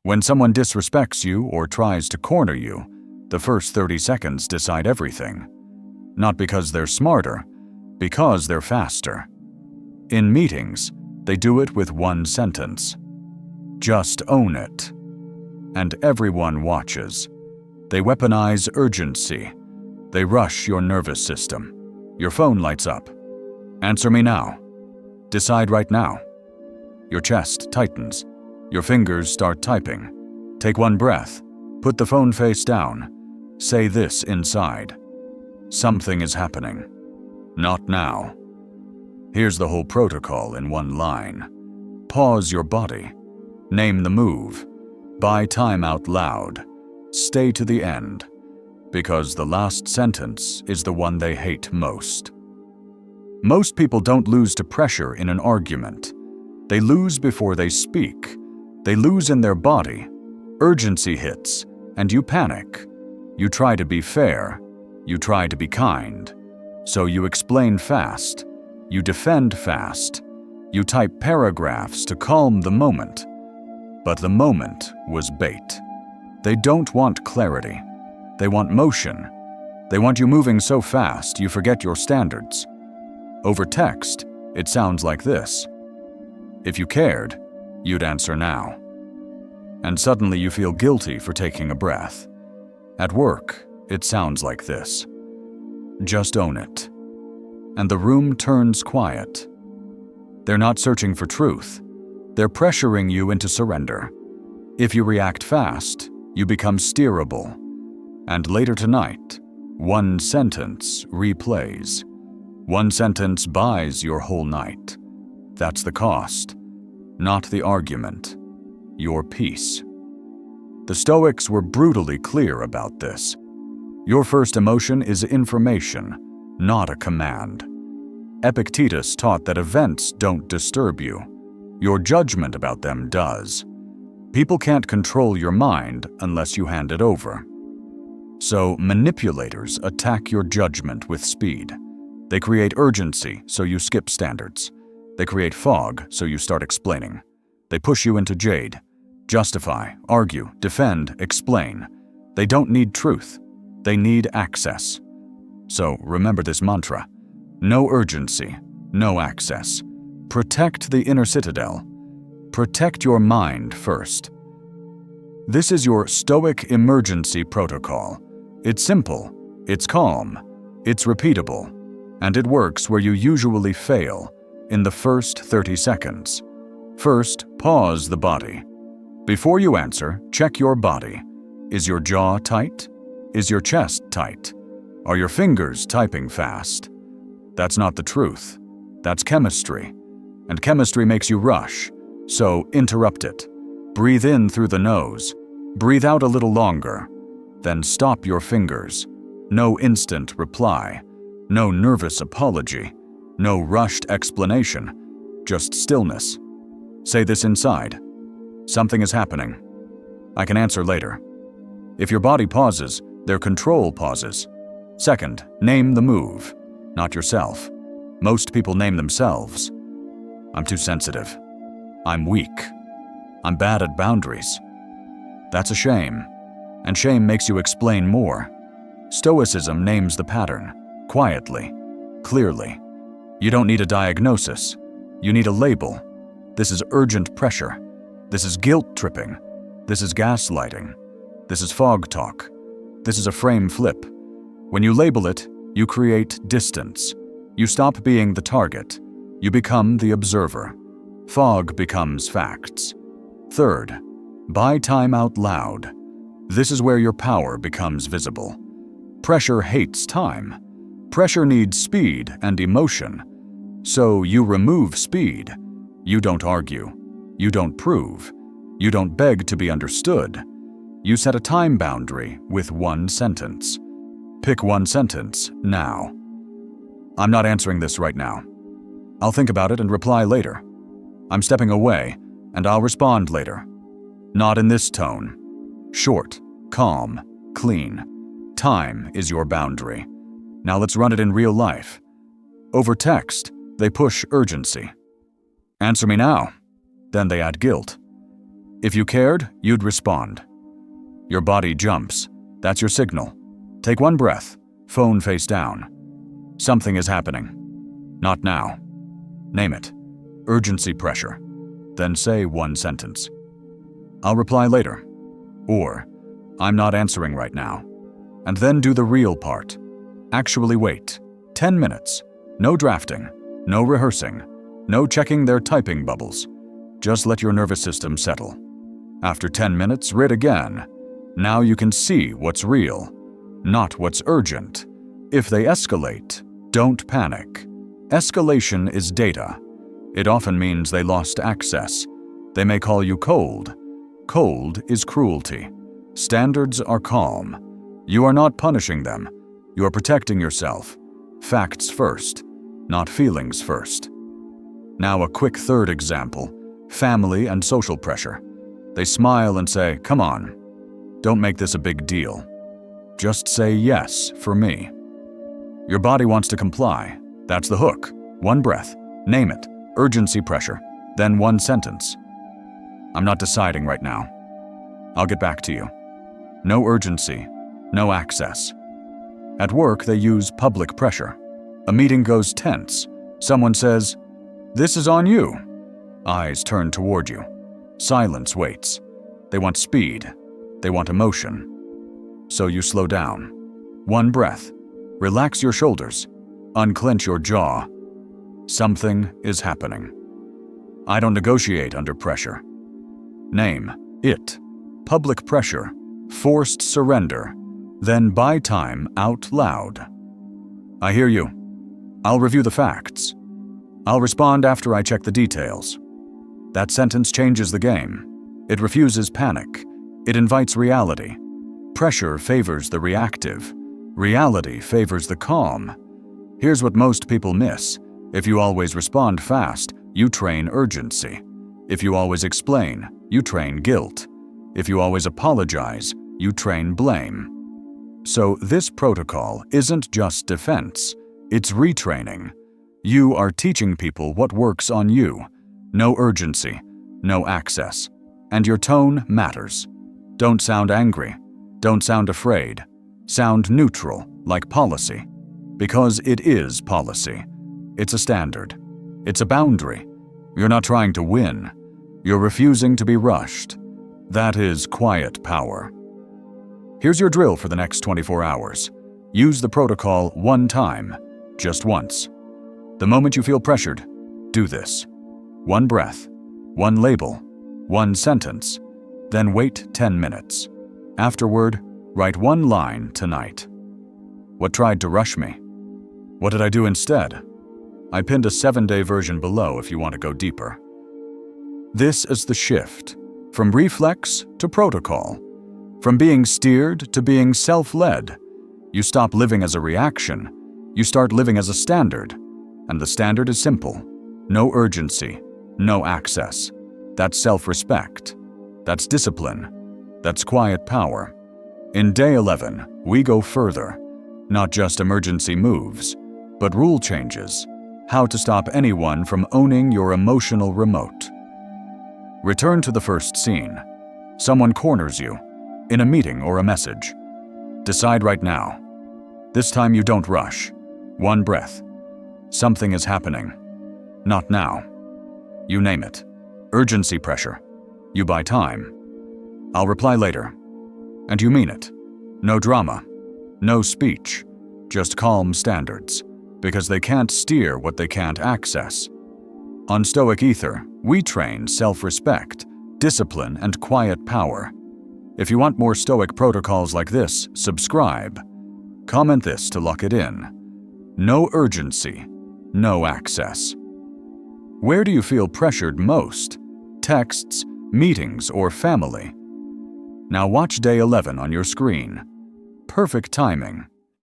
When someone disrespects you or tries to corner you, the first 30 seconds decide everything. Not because they're smarter, because they're faster. In meetings, they do it with one sentence. Just own it. And everyone watches. They weaponize urgency. They rush your nervous system. Your phone lights up. Answer me now. Decide right now. Your chest tightens. Your fingers start typing. Take one breath. Put the phone face down. Say this inside. Something is happening. Not now. Here's the whole protocol in one line. Pause your body. Name the move. Buy time out loud. Stay to the end. Because the last sentence is the one they hate most. Most people don't lose to pressure in an argument. They lose before they speak. They lose in their body. Urgency hits, and you panic. You try to be fair. You try to be kind. So you explain fast. You defend fast. You type paragraphs to calm the moment. But the moment was bait. They don't want clarity. They want motion. They want you moving so fast you forget your standards. Over text, it sounds like this. If you cared, you'd answer now. And suddenly you feel guilty for taking a breath. At work, it sounds like this. Just own it. And the room turns quiet. They're not searching for truth. They're pressuring you into surrender. If you react fast, you become steerable. And later tonight, one sentence replays. One sentence buys your whole night. That's the cost. Not the argument. Your peace. The Stoics were brutally clear about this. Your first emotion is information, not a command. Epictetus taught that events don't disturb you. Your judgment about them does. People can't control your mind unless you hand it over. So manipulators attack your judgment with speed. They create urgency so you skip standards. They create fog so you start explaining. They push you into JADE. Justify, argue, defend, explain. They don't need truth. They need access. So remember this mantra. No urgency, no access. Protect the inner citadel. Protect your mind first. This is your Stoic emergency protocol. It's simple, it's calm, it's repeatable, and it works where you usually fail, in the first 30 seconds. First, pause the body. Before you answer, check your body. Is your jaw tight? Is your chest tight? Are your fingers typing fast? That's not the truth. That's chemistry. And chemistry makes you rush. So interrupt it. Breathe in through the nose. Breathe out a little longer. Then stop your fingers. No instant reply. No nervous apology. No rushed explanation. Just stillness. Say this inside. Something is happening. I can answer later. If your body pauses, their control pauses. Second, name the move, not yourself. Most people name themselves. I'm too sensitive. I'm weak. I'm bad at boundaries. That's a shame. And shame makes you explain more. Stoicism names the pattern, quietly, clearly. You don't need a diagnosis. You need a label. This is urgent pressure. This is guilt tripping. This is gaslighting. This is fog talk. This is a frame flip. When you label it, you create distance. You stop being the target. You become the observer. Fog becomes facts. Third, buy time out loud. This is where your power becomes visible. Pressure hates time. Pressure needs speed and emotion. So you remove speed. You don't argue. You don't prove. You don't beg to be understood. You set a time boundary with one sentence. Pick one sentence now. I'm not answering this right now. I'll think about it and reply later. I'm stepping away, and I'll respond later. Not in this tone. Short, calm, clean. Time is your boundary. Now let's run it in real life. Over text, they push urgency. Answer me now. Then they add guilt. If you cared, you'd respond. Your body jumps. That's your signal. Take one breath, phone face down. Something is happening. Not now. Name it. Urgency pressure. Then say one sentence. I'll reply later. Or, I'm not answering right now. And then do the real part. Actually wait. 10 minutes. No drafting. No rehearsing. No checking their typing bubbles. Just let your nervous system settle. After 10 minutes, read again. Now you can see what's real, not what's urgent. If they escalate, don't panic. Escalation is data. It often means they lost access. They may call you cold. Cold is cruelty. Standards are calm. You are not punishing them. You are protecting yourself. Facts first, not feelings first. Now a quick third example, family and social pressure. They smile and say, come on. Don't make this a big deal. Just say yes for me. Your body wants to comply. That's the hook. One breath. Name it. Urgency pressure. Then one sentence. I'm not deciding right now. I'll get back to you. No urgency. No access. At work, they use public pressure. A meeting goes tense. Someone says, "This is on you." Eyes turn toward you. Silence waits. They want speed. They want emotion. So you slow down. One breath. Relax your shoulders. Unclench your jaw. Something is happening. I don't negotiate under pressure. Name it. Public pressure. Forced surrender. Then buy time out loud. I hear you. I'll review the facts. I'll respond after I check the details. That sentence changes the game. It refuses panic. It invites reality. Pressure favors the reactive. Reality favors the calm. Here's what most people miss. If you always respond fast, you train urgency. If you always explain, you train guilt. If you always apologize, you train blame. So this protocol isn't just defense, it's retraining. You are teaching people what works on you. No urgency, no access. And your tone matters. Don't sound angry. Don't sound afraid. Sound neutral, like policy. Because it is policy. It's a standard. It's a boundary. You're not trying to win. You're refusing to be rushed. That is quiet power. Here's your drill for the next 24 hours. Use the protocol one time, just once. The moment you feel pressured, do this. One breath, one label, one sentence, then wait 10 minutes. Afterward, write one line tonight. What tried to rush me? What did I do instead? I pinned a 7-day version below if you want to go deeper. This is the shift, from reflex to protocol. From being steered to being self-led. You stop living as a reaction. You start living as a standard. And the standard is simple. No urgency. No access. That's self-respect. That's discipline. That's quiet power. In day 11, we go further. Not just emergency moves, but rule changes. How to stop anyone from owning your emotional remote. Return to the first scene. Someone corners you. In a meeting or a message. Decide right now. This time you don't rush. One breath. Something is happening. Not now. You name it. Urgency pressure. You buy time. I'll reply later. And you mean it. No drama. No speech. Just calm standards. Because they can't steer what they can't access. On Stoic Ether, we train self-respect, discipline, and quiet power. If you want more Stoic protocols like this, subscribe. Comment this to lock it in. No urgency, no access. Where do you feel pressured most? Texts, meetings, or family? Now watch day 11 on your screen. Perfect timing.